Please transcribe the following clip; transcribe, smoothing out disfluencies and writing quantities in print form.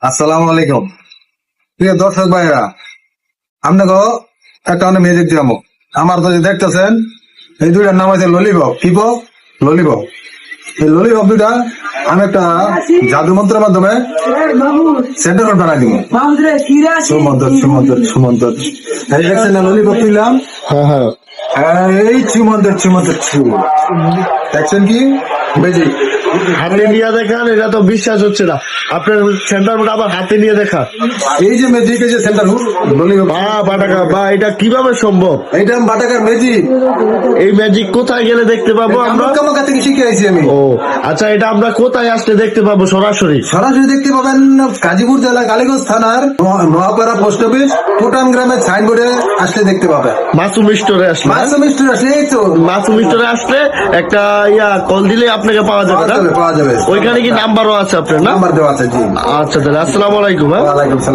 আসসালামু আলাইকুম। প্রিয় দর্শক ভাইরা, আপনাকে একটা অনেক মিউজিক দিলাম। আমার তো যে দেখতেছেন এই দুইটার নাম আছে ললিপপ। কি পপ? ললিপপ। এই ললিপপ দুইটা আমি একটা জাদু মন্ত্রের মাধ্যমে সেন্টার নোট বানাই দিব। সুমন্তর সুমন্তর সুমন্তর এই দেখছেন না ললিপপ তুললাম। হ্যাঁ। এই সুমন্তর সুমন্তর ছু দেখছেন কি বেজি হাতে নিয়ে দেখান, এটা তো বিশ্বাস হচ্ছে না। আপনার সেন্টার বোর্ড আবার হাতে নিয়ে দেখা, এই যে ম্যাজিক, এই যে সেন্টার হুড ললিপপ বাটাকা বা এটা কিভাবে সম্ভব? এইটা বাটাকার ম্যাজিক। এই ম্যাজিক কোথায় গেলে দেখতে পাবো আমরা? কামাকা থেকে শিখে আইছি আমি। ও আচ্ছা, এটা আমরা কোথায় আসলে দেখতে পাবো? সরাসরি সরাসরি দেখতে পাবেন গাজীপুর জেলা কালীগঞ্জ থানার নোয়াপাড়া পোস্ট অফিস পুটান গ্রামের সাইনবোর্ডে আসলে দেখতে পাবেন। মাসুম স্টোরে আসলে, মাসুম স্টোর আসলে এই তো মাসুম স্টোরে আসলে একটা কল দিলে আপনাকে পাওয়া যাবে না? পাওয়া যাবে। ওইখানে কি নাম্বারও আছে আপনার? না, নাম্বার দেওয়া আছে। জি, আচ্ছা তাহলে আসসালামু আলাইকুম। হ্যাঁ। ওয়ালাইকুম সালাম।